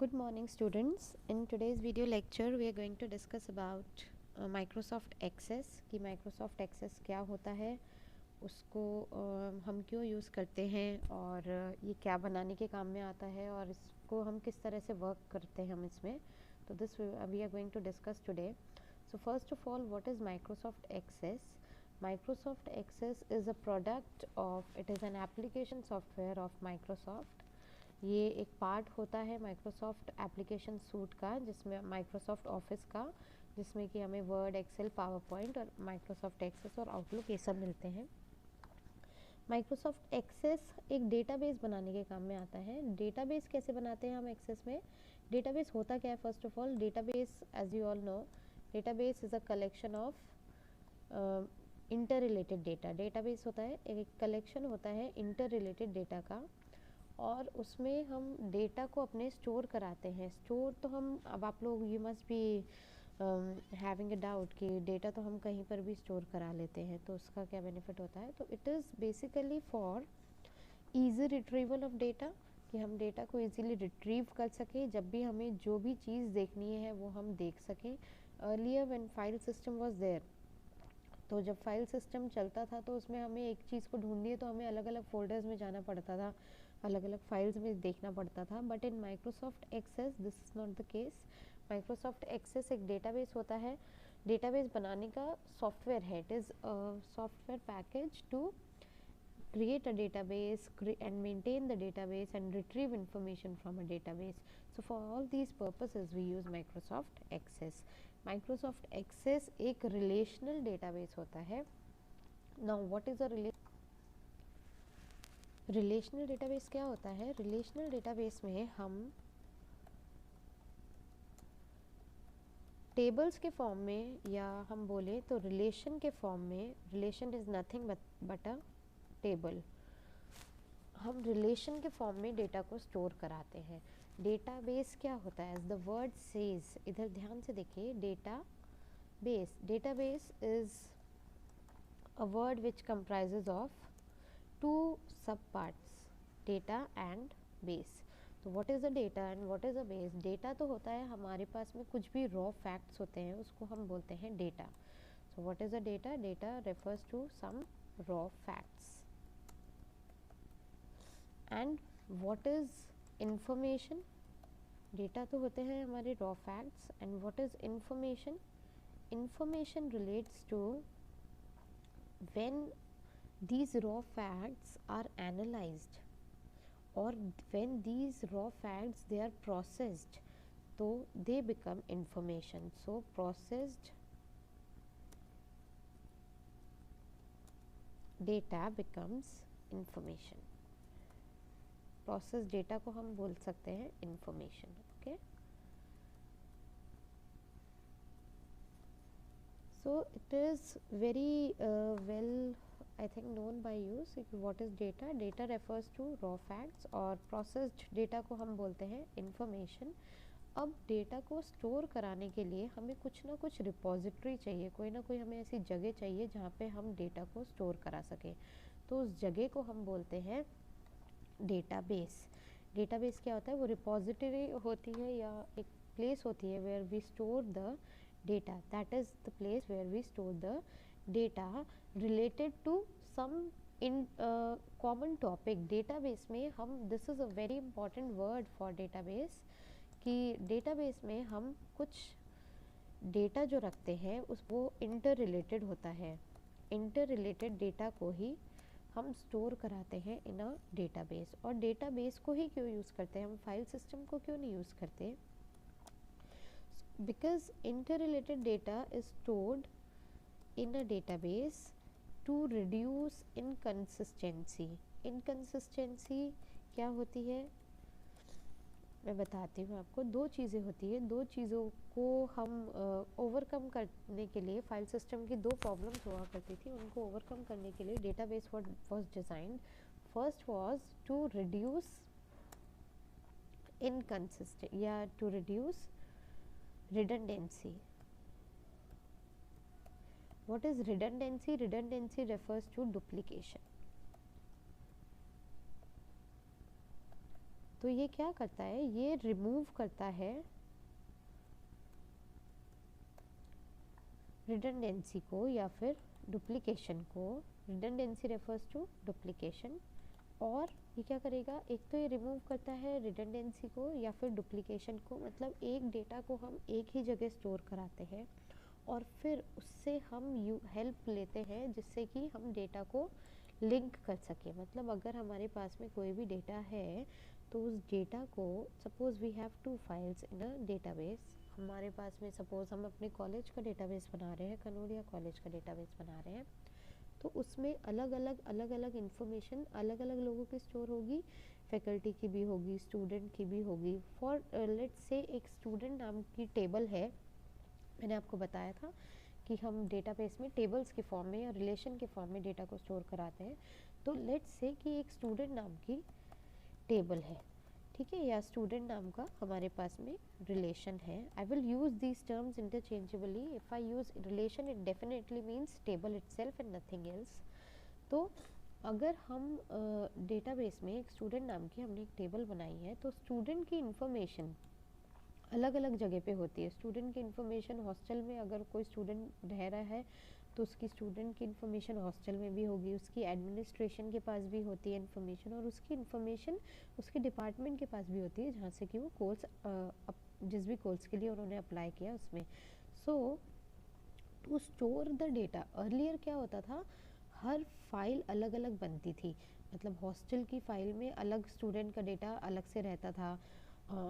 Good morning students. In today's video lecture we are going to discuss about Microsoft Access कि Microsoft Access क्या होता है, उसको हम क्यों यूज़ करते हैं और ये क्या बनाने के काम में आता है और इसको हम किस तरह से वर्क करते हैं हम इसमें. तो this we are going to discuss today. So first of all, what is Microsoft Access? Microsoft Access is a product of, it is an application software of Microsoft. ये एक पार्ट होता है माइक्रोसॉफ्ट एप्लीकेशन सूट का, जिसमें Microsoft office का, जिसमें कि हमें वर्ड, एक्सेल, पावर पॉइंट और माइक्रोसॉफ्ट एक्सेस और आउटलुक ये सब मिलते हैं. माइक्रोसॉफ्ट एक्सेस एक डेटाबेस बनाने के काम में आता है. डेटाबेस कैसे बनाते हैं हम एक्सेस में? डेटाबेस होता क्या है? First of all, database as you all know, database is a collection of interrelated data. Database होता है एक कलेक्शन होता है इंटर रिलेटेड डेटा का, और उसमें हम डेटा को अपने स्टोर कराते हैं. स्टोर तो हम, अब आप लोग you must be having a doubt कि डेटा तो हम कहीं पर भी स्टोर करा लेते हैं, तो उसका क्या बेनिफिट होता है? तो it is basically for easy retrieval of data, कि हम डेटा को इजीली रिट्रीव कर सकें. जब भी हमें जो भी चीज़ देखनी है वो हम देख सकें. Earlier when file system was there, तो जब फाइल सिस्टम चलता था तो उसमें हमें एक चीज़ को ढूंढनी है तो हमें अलग अलग फोल्डर्स में जाना पड़ता था, अलग अलग फाइल्स में देखना पड़ता था. But in Microsoft Access this is not the case. Microsoft Access एक डेटाबेस होता है. डेटाबेस बनाने का सॉफ्टवेयर है. It is software package to create a database and maintain the database and retrieve information from a database. So for all these purposes we use Microsoft Access. Microsoft Access एक relational database होता है. Now what is a relational database? क्या होता है? relational database में हम tables के form में, या हम बोले तो रिलेशन के फॉर्म में, relation is nothing but a table, हम रिलेशन के फॉर्म में डेटा को स्टोर कराते हैं. डेटाबेस क्या होता है? एज द वर्ड सेज, इधर ध्यान से देखिए, database. Database is a word which comprises of two sub parts, data and base. तो what is a data and what is a base? Data तो होता है हमारे पास में कुछ भी रॉ फैक्ट्स होते हैं, उसको हम बोलते हैं data. So what is a data? Data refers to some raw facts. And what is information? Data तो होते हैं हमारे raw facts. And what is information? Information relates to when these raw facts are analyzed or when these raw facts they are processed, so they become information. So processed data becomes information. processed data को हम बोल सकते हैं information. Okay, so it is very well I think known by you. What is data? Data refers to raw facts, और processed data को हम बोलते हैं information. अब डेटा को स्टोर कराने के लिए हमें कुछ ना कुछ रिपोजिटरी चाहिए, कोई ना कोई हमें ऐसी जगह चाहिए जहाँ पे हम डेटा को स्टोर करा सकें. तो उस जगह को हम बोलते हैं डेटाबेस. डेटाबेस क्या होता है? वो रिपोजिटरी होती है या एक प्लेस होती है where we store the data. That is the place where we store the data related to some in common topic. Database में हम, this is a very important word for database, कि database में हम कुछ data जो रखते हैं उस वो इंटर रिलेटेड होता है. इंटर रिलेटेड डेटा को ही हम स्टोर कराते हैं इन अ डेटाबेस. और डेटाबेस को ही क्यों यूज़ करते हैं हम? फाइल सिस्टम को क्यों नहीं यूज़ करते? Because inter related data is stored in a database to reduce inconsistency. inconsistency क्या होती है? मैं बताती हूँ आपको. दो चीज़ें होती है. दो चीज़ों को हम ओवरकम करने के लिए, फाइल सिस्टम की दो प्रॉब्लम्स हुआ करती थी, उनको ओवरकम करने के लिए database was designed. First was to reduce inconsistent या to reduce redundancy. What is redundancy? Redundancy refers to duplication. तो ये क्या करता है, ये रिमूव करता है रिडंडेंसी को या फिर डुप्लीकेशन को। Redundancy refers to duplication. और ये क्या करेगा, एक तो ये रिमूव करता है रिडंडेंसी को या फिर डुप्लीकेशन को, मतलब एक डेटा को हम एक ही जगह स्टोर कराते हैं और फिर उससे हम हेल्प लेते हैं जिससे कि हम डेटा को लिंक कर सके। मतलब अगर हमारे पास में कोई भी डेटा है तो उस डेटा को, suppose we have 2 files in a database, हमारे पास में सपोज हम अपने कॉलेज का डेटाबेस बना रहे हैं, कनौरिया कॉलेज का डेटाबेस बना रहे हैं, तो उसमें अलग अलग इन्फॉर्मेशन अलग अलग लोगों की स्टोर होगी, फैकल्टी की भी होगी, स्टूडेंट की भी होगी। फॉर लेट्स से एक स्टूडेंट नाम की टेबल है, मैंने आपको बताया था कि हम डेटाबेस में टेबल्स के फॉर्म में या रिलेशन के फॉर्म में डेटा को स्टोर कराते हैं। तो लेट्स से कि एक स्टूडेंट नाम की टेबल है, ठीक है, या स्टूडेंट नाम का हमारे पास में रिलेशन है। I will use these terms interchangeably. If I use relation it definitely means table itself and nothing else. तो अगर हम डेटाबेस में एक स्टूडेंट नाम की हमने एक टेबल बनाई है, तो स्टूडेंट की इंफॉर्मेशन अलग अलग जगह पे होती है। स्टूडेंट की इन्फॉर्मेशन हॉस्टल में अगर कोई स्टूडेंट रह रहा है तो उसकी स्टूडेंट की इन्फॉर्मेशन हॉस्टल में भी होगी, उसकी एडमिनिस्ट्रेशन के पास भी होती है इन्फॉर्मेशन, और उसकी इन्फॉर्मेशन उसके डिपार्टमेंट के पास भी होती है जहाँ से कि वो कोर्स जिस भी कोर्स के लिए उन्होंने अप्लाई किया उसमें। So to store the data, earlier क्या होता था, हर फाइल अलग अलग बनती थी। मतलब हॉस्टल की फाइल में अलग स्टूडेंट का डेटा अलग से रहता था,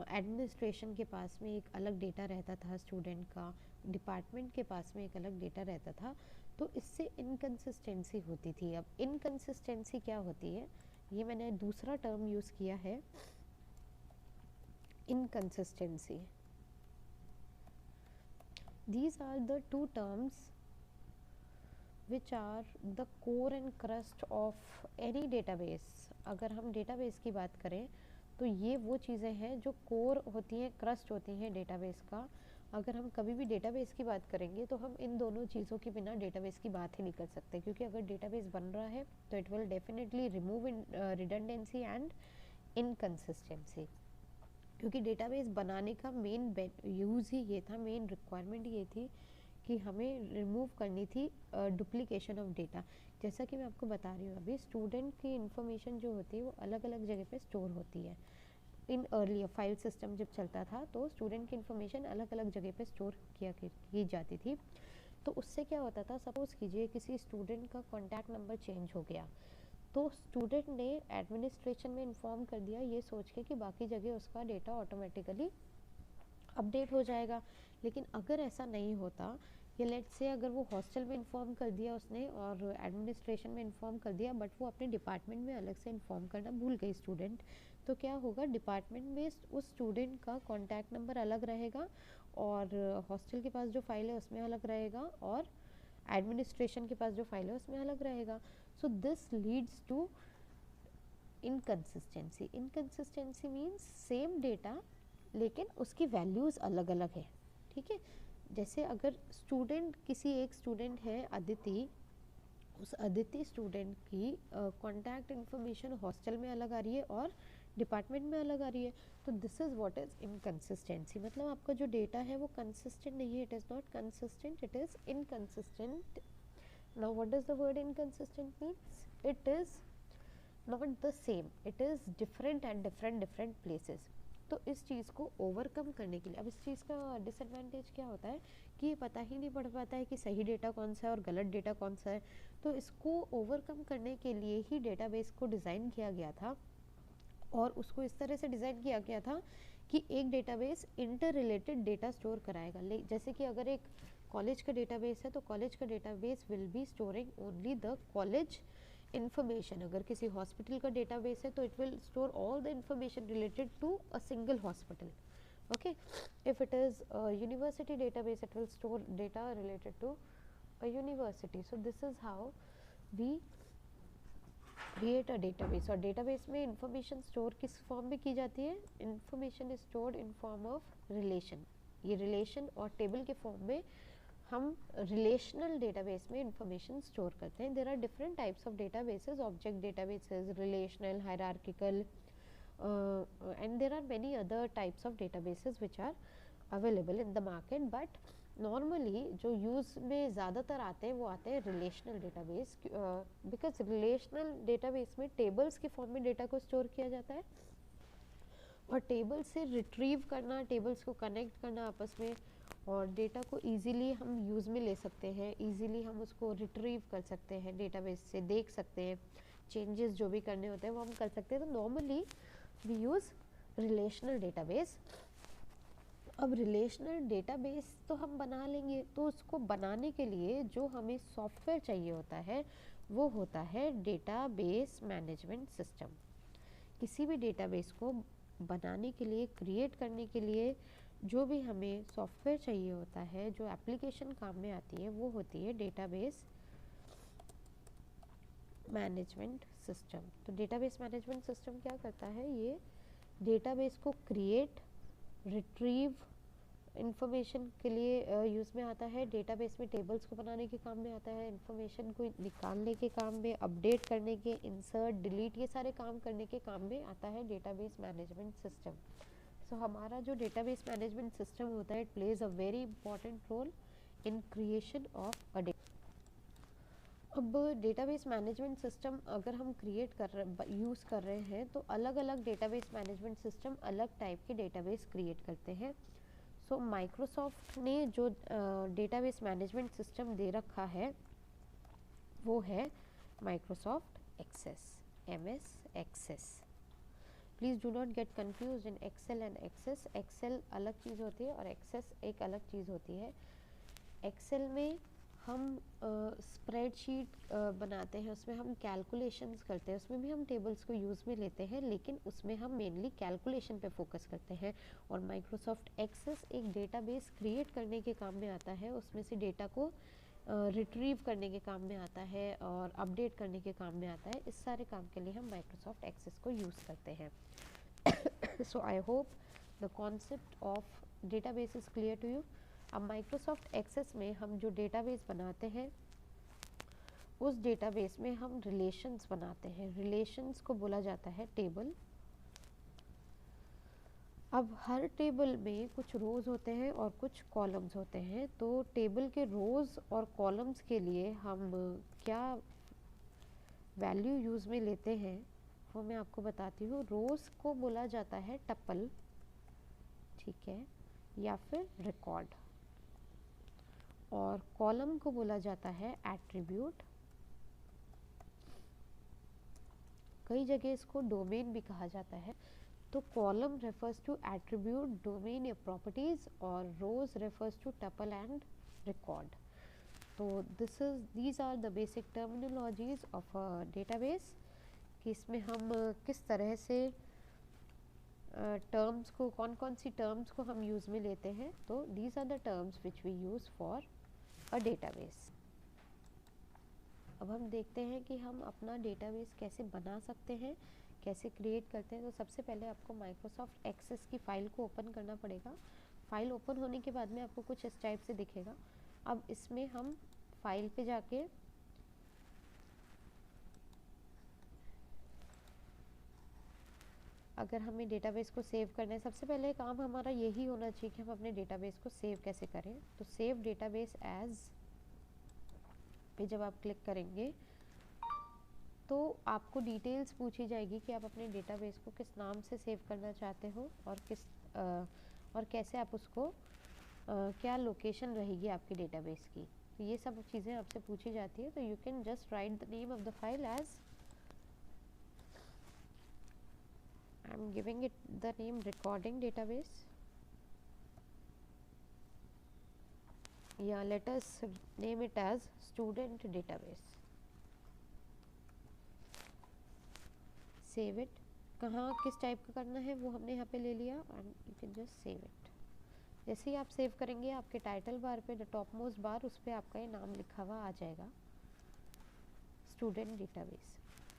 एडमिनिस्ट्रेशन के पास में एक अलग डेटा रहता था स्टूडेंट का, डिपार्टमेंट के पास में एक अलग डेटा रहता था। तो इससे इनकन्सिस्टेंसी होती थी। अब इनकन्सिस्टेंसी क्या होती है, ये मैंने दूसरा टर्म यूज़ किया है, inconsistency. These are the two terms which are the core and crust of any database। अगर हम database की बात करें तो ये वो चीज़ें हैं जो core होती हैं, crust होती हैं database का। अगर हम कभी भी database की बात करेंगे तो हम इन दोनों चीज़ों के बिना database की बात ही नहीं कर सकते, क्योंकि अगर database बन रहा है तो it will definitely remove redundancy and inconsistency। क्योंकि डेटाबेस बनाने का मेन यूज़ ही ये था, मेन रिक्वायरमेंट ये थी कि हमें रिमूव करनी थी डुप्लीकेशन ऑफ डेटा। जैसा कि मैं आपको बता रही हूँ अभी, स्टूडेंट की इन्फॉर्मेशन जो होती है वो अलग अलग जगह पे स्टोर होती है। इन अर्लियर फाइल सिस्टम जब चलता था तो स्टूडेंट की इन्फॉर्मेशन अलग अलग जगह पे स्टोर की जाती थी। तो उससे क्या होता था, सपोज़ कीजिए किसी स्टूडेंट का कॉन्टैक्ट नंबर चेंज हो गया, तो स्टूडेंट ने एडमिनिस्ट्रेशन में इन्फॉर्म कर दिया ये सोच के कि बाकी जगह उसका डेटा ऑटोमेटिकली अपडेट हो जाएगा। लेकिन अगर ऐसा नहीं होता, या लेट से अगर वो हॉस्टल में इन्फॉर्म कर दिया उसने और एडमिनिस्ट्रेशन में इन्फॉर्म कर दिया, बट वो अपने डिपार्टमेंट में अलग से इन्फॉर्म करना भूल गई स्टूडेंट, तो क्या होगा, डिपार्टमेंट में उस स्टूडेंट का कॉन्टैक्ट नंबर अलग रहेगा और हॉस्टल के पास जो फाइल है उसमें अलग रहेगा और एडमिनिस्ट्रेशन के पास जो फाइल है उसमें अलग रहेगा। So this leads to inconsistency. Inconsistency means same data लेकिन उसकी वैल्यूज़ अलग अलग है, ठीक है। जैसे अगर स्टूडेंट, किसी एक स्टूडेंट है अदिति, उस अदिति स्टूडेंट की कॉन्टैक्ट इन्फॉर्मेशन हॉस्टल में अलग आ रही है और डिपार्टमेंट में अलग आ रही है, तो this is what is inconsistency. मतलब आपका जो डेटा है वो कंसिस्टेंट नहीं है, it is not consistent, it is inconsistent. Now what does the word inconsistent means, it is not the same, it is different at different places. तो इस चीज़ को ओवरकम करने के लिए, अब इस चीज़ का डिसएडवांटेज क्या होता है कि ये पता ही नहीं पड़ पाता है कि सही डेटा कौन सा है और गलत डेटा कौन सा है। तो इसको ओवरकम करने के लिए ही डेटाबेस को डिज़ाइन किया गया था, और उसको इस तरह से डिज़ाइन किया गया था कि एक database inter related data store कराएगा। जैसे कि अगर एक कॉलेज का डेटाबेस है तो कॉलेज का database will be storing only the college information। अगर किसी हॉस्पिटल का डेटाबेस है तो it will store all the information related to a single hospital, okay. If it is university database it will store data related to a university. So this is how we create a database. और database में information store किस फॉर्म में की जाती है, information is stored in form of relation. ये relation और टेबल के फॉर्म में हम रिलेशनल डेटाबेस में इंफॉर्मेशन स्टोर करते हैं। There are different types of databases, object databases, relational, hierarchical, and there are many other types of databases which are available in the market, but normally जो use में ज़्यादातर आते हैं वो आते हैं relational database, because relational database में tables के फॉर्म में डेटा को स्टोर किया जाता है और टेबल से रिट्रीव करना, टेबल्स को कनेक्ट करना आपस में, और डेटा को इजीली हम यूज़ में ले सकते हैं, इजीली हम उसको रिट्रीव कर सकते हैं, डेटाबेस से देख सकते हैं, चेंजेस जो भी करने होते हैं वो हम कर सकते हैं। तो normally we use relational database. अब रिलेशनल डेटाबेस तो हम बना लेंगे, तो उसको बनाने के लिए जो हमें सॉफ्टवेयर चाहिए होता है वो होता है डेटाबेस मैनेजमेंट सिस्टम। किसी भी डेटाबेस को बनाने के लिए, क्रिएट करने के लिए जो भी हमें सॉफ्टवेयर चाहिए होता है, जो एप्लीकेशन काम में आती है, वो होती है डेटाबेस मैनेजमेंट सिस्टम। तो डेटाबेस मैनेजमेंट सिस्टम क्या करता है, ये डेटाबेस को क्रिएट, रिट्रीव इंफॉर्मेशन के लिए यूज़ में आता है, डेटाबेस में टेबल्स को बनाने के काम में आता है, इंफॉर्मेशन को निकालने के काम में, अपडेट करने के, इंसर्ट, डिलीट, ये सारे काम करने के काम में आता है डेटाबेस मैनेजमेंट सिस्टम। सो हमारा जो डेटाबेस मैनेजमेंट सिस्टम होता है, it plays a very important role in creation of a data. अब डेटाबेस मैनेजमेंट सिस्टम अगर हम क्रिएट कर रहे, यूज़ कर रहे हैं, तो अलग अलग डेटाबेस मैनेजमेंट सिस्टम अलग टाइप के डेटाबेस क्रिएट करते हैं। सो माइक्रोसॉफ्ट ने जो डेटाबेस मैनेजमेंट सिस्टम दे रखा है वो है Microsoft Access, MS Access. Please do not get confuse in Excel and Access. Excel अलग चीज़ होती है और एक्सेस एक अलग चीज़ होती है। एक्सेल में हम स्प्रेडशीट बनाते हैं, उसमें हम कैलकुलेशंस करते हैं, उसमें भी हम टेबल्स को यूज़ में लेते हैं, लेकिन उसमें हम मेनली कैलकुलेशन पे फोकस करते हैं। और माइक्रोसॉफ्ट एक्सेस एक डेटाबेस क्रिएट करने के काम में आता है, उसमें से डेटा को रिट्रीव करने के काम में आता है और अपडेट करने के काम में आता है। इस सारे काम के लिए हम माइक्रोसॉफ्ट एक्सेस को यूज़ करते हैं। So I hope the concept of database is clear to you. अब माइक्रोसॉफ्ट एक्सेस में हम जो डेटाबेस बनाते हैं, उस डेटाबेस में हम रिलेशंस बनाते हैं। रिलेशंस को बोला जाता है टेबल। अब हर टेबल में कुछ रोज़ होते हैं और कुछ कॉलम्स होते हैं। तो टेबल के रोज़ और कॉलम्स के लिए हम क्या वैल्यू यूज़ में लेते हैं वो मैं आपको बताती हूँ। रोज़ को बोला जाता है टपल, ठीक है, या फिर रिकॉर्ड, और कॉलम को बोला जाता है एट्रीब्यूट। कई जगह इसको डोमेन भी कहा जाता है। तो column refers to attribute, domain या प्रॉपर्टीज, और rows refers to tuple and record. तो these are the basic terminologies of a database, कि इसमें हम किस तरह से टर्म्स को, कौन कौन सी टर्म्स को हम यूज़ में लेते हैं। तो these are the terms which we use for a database. अब हम देखते हैं कि हम अपना डेटाबेस कैसे बना सकते हैं, कैसे क्रिएट करते हैं। तो सबसे पहले आपको माइक्रोसॉफ्ट एक्सेस की फ़ाइल को ओपन करना पड़ेगा। फ़ाइल ओपन होने के बाद में आपको कुछ इस टाइप से दिखेगा। अब इसमें हम फाइल पे जाके अगर हमें डेटाबेस को सेव करना है, सबसे पहले काम हमारा यही होना चाहिए कि हम अपने डेटाबेस को सेव कैसे करें। तो सेव डेटाबेस एज पे जब आप क्लिक करेंगे तो आपको डिटेल्स पूछी जाएगी कि आप अपने डेटाबेस को किस नाम से सेव करना चाहते हो और और कैसे आप उसको क्या लोकेशन रहेगी आपके डेटाबेस की। तो ये सब चीज़ें आपसे पूछी जाती है। तो you can just write the name of the file as, I am giving it the name recording database, या let us name it as student database. Save it, कहाँ किस टाइप का करना है वो हमने यहाँ पे ले लिया, and you can just save it. जैसे ही आप सेव करेंगे आपके टाइटल बार पे, द टॉप मोस्ट बार, उस पर आपका ये नाम लिखा हुआ आ जाएगा, स्टूडेंट डेटाबेस।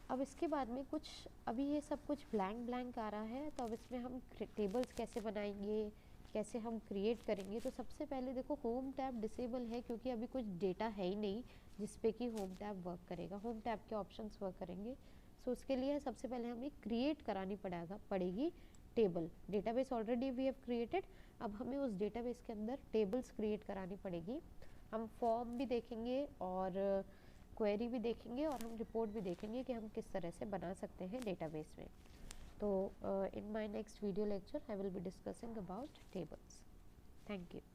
अब इसके बाद में कुछ, अभी ये सब कुछ ब्लैंक आ रहा है, तो अब इसमें हम टेबल्स कैसे बनाएंगे, कैसे हम क्रिएट करेंगे। तो सबसे पहले देखो, होम टैब डिसेबल है क्योंकि अभी कुछ डेटा है ही नहीं जिस पे कि होम टैब वर्क करेगा। होम टैब के ऑप्शंस वर्क करेंगे। सो उसके लिए सबसे पहले हमें क्रिएट करानी पड़ेगी table. Database already we have created, अब हमें उस डेटाबेस के अंदर टेबल्स क्रिएट करानी पड़ेगी। हम फॉर्म भी देखेंगे और क्वेरी भी देखेंगे और हम रिपोर्ट भी देखेंगे कि हम किस तरह से बना सकते हैं डेटाबेस में। तो in my next video lecture I will be discussing about tables. Thank you.